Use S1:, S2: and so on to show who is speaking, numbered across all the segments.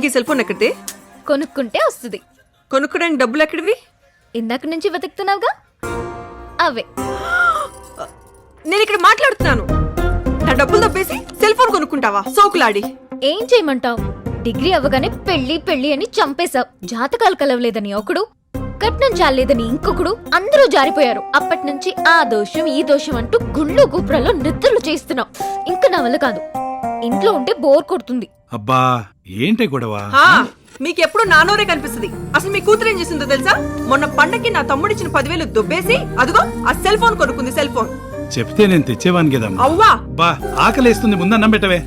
S1: ఈ cell phone ఎక్కడితే?
S2: కొనుక్కుంటే వస్తుంది.
S1: కొనుక్కోడానికి డబ్బులు ఎక్కడివి?
S2: ఇందాక నుంచి వెతుకుతున్నావుగా, అవే.
S1: నేను ఇక్కడ మాట్లాడుతున్నాను. నా డబ్బులు తప్పేసి సెల్ ఫోన్ కొనుక్కుంటావా సోకులాడి?
S2: ఏం చేయమంటావు? డిగ్రీ అవ్వగానే పెళ్లి పెళ్లి అని చంపేశావు. జాతకాలు కలవలేదని ఒకడు, కట్నం చాలేదని ఇంకొకడు, అందరూ జారిపోయారు. అప్పటి నుంచి ఆ దోషం ఈ దోషం అంటూ గుళ్ళు గూపురాల్లో నిద్రలు చేస్తున్నావు. ఇంకా నా వల్ల కాదు. ఇంట్లో ఉంటే బోర్ కొడుతుంది.
S3: అబ్బా ఏంటే గొడవ?
S1: మీకెప్పుడు నానోరే కనిపిస్తుంది. అసలు మీ కూతురు ఏం చేసిందో తెలుసా? మొన్న పండక్కి నా తమ్ముడిచ్చిన 10,000 దుబ్బేసి అదిగో ఆ సెల్ ఫోన్ కొనుక్కుంది. సెల్ ఫోన్
S3: చెప్తే నేను తెచ్చేవాని కదమ్మా.
S1: అవ్వా
S3: బా ఆకలేస్తుంది, ముందన్నం పెట్టవే.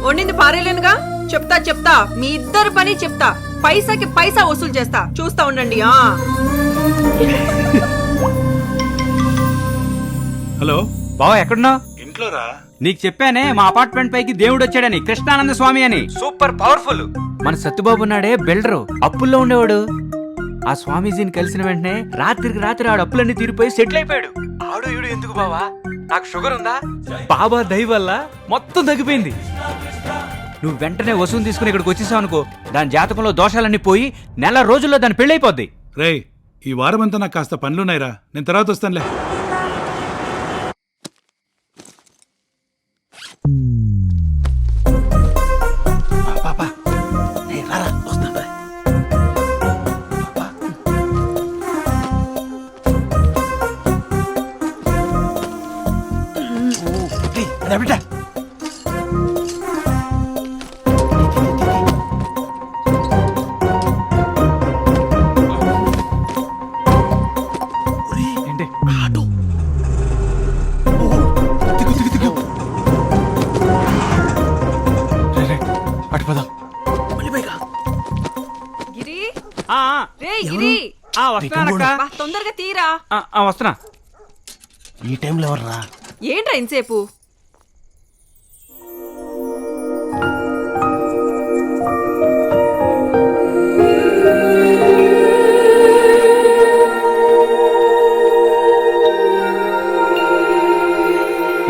S1: వండింది పారేలేనుగా. చెప్తా మీ ఇద్దరు పని చెప్తా. పైసాకి పైసా వసూలు చేస్తా. చూస్తా ఉండండి.
S3: హలో
S4: బావ, ఎక్కడున్నావు?
S3: ఇంట్లోరా.
S4: నీకు చెప్పానే మా అపార్ట్మెంట్ పైకి దేవుడు వచ్చాడని, కృష్ణానంద స్వామి అని. Super powerful. మన సత్తుబాబు ఉన్నాడే బిల్డరు, అప్పుల్లో ఉండేవాడు. ఆ స్వామీజీని కలిసిన వెంటనే రాత్రికి రాత్రి ఆడు అప్పులన్నీ తీరిపోయి సెటిల్ అయిపోయాడు. ఆడు ఈడు ఎందుకు బావా, నాకు షుగర్ ఉందా? బాబా దయ వల్ల మొత్తం తగ్గిపోయింది. నువ్వు వెంటనే వసూలు తీసుకుని ఇక్కడికి వచ్చేసావు అనుకో, దాని జాతకంలో దోషాలన్నీ పోయి నెల రోజుల్లో దాని పెళ్ళైపోద్ది.
S3: రేయ్, ఈ వారమంతా నాకు కాస్త పనులున్నాయిరా, నేను తర్వాత వస్తానులే.
S1: తొందరగా తీరా.
S4: వస్తున్నా.
S5: ఈ టైంలో ఎవర్రా?
S1: ఏంట్రా ఇంతసేపు?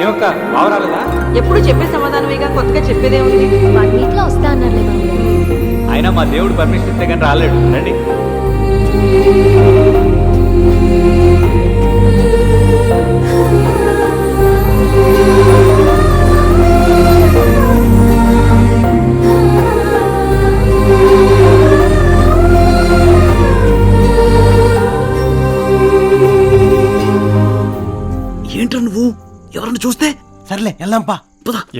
S4: ఏమక్క బావ రాలేదా?
S1: ఎప్పుడు చెప్పే సమాధానమేగా, కొత్తగా చెప్పేదే ఉంది.
S2: 1 వీక్ లో వస్తా అన్నారులే బాబు.
S4: అయినా మా దేవుడు పర్మిషన్ ఇస్తే కానీ రాలేడు. రండి.
S5: ఏంట్రా నువ్వు? ఎవరన్నా చూస్తే? సర్లే వెళ్దాంపా.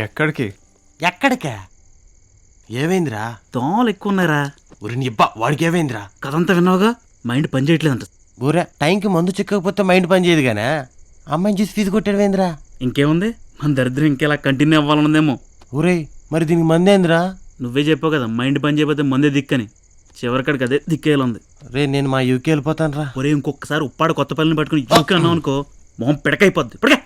S4: ఎక్కడికి?
S5: ఎక్కడికా? ఏమైందిరా?
S6: దోమలు ఎక్కువ ఉన్నారా?
S5: ఊరి నీ అబ్బా, వాడికి ఏమైందిరా?
S6: కథంతా విన్నావుగా, మైండ్ పని చేయట్లేదంట.
S5: ఊరే టైంకి మందు చిక్కకపోతే మైండ్ పని చేయదు గానే, అమ్మాయిని చూసి తీసుకొట్టాడువేందిరా?
S6: ఇంకేముంది, మన దరిద్రం ఇంకెలా కంటిన్యూ అవ్వాలన్నదేమో.
S5: ఊరే మరి దీనికి మందేందిరా?
S6: నువ్వే చెప్పావు కదా, మైండ్ పని చేయకపోతే మందే దిక్కని. చివరికాడికి అదే దిక్కేయాలంది.
S5: రే నేను మా యూకే వెళ్ళిపోతాను రా.
S6: ఒరే ఇంకొకసారి ఉప్పాడు కొత్త పల్లిని పట్టుకుని యూకే అన్నావు అనుకో, మొహం పిడకైపోద్ది. ఇప్పటికే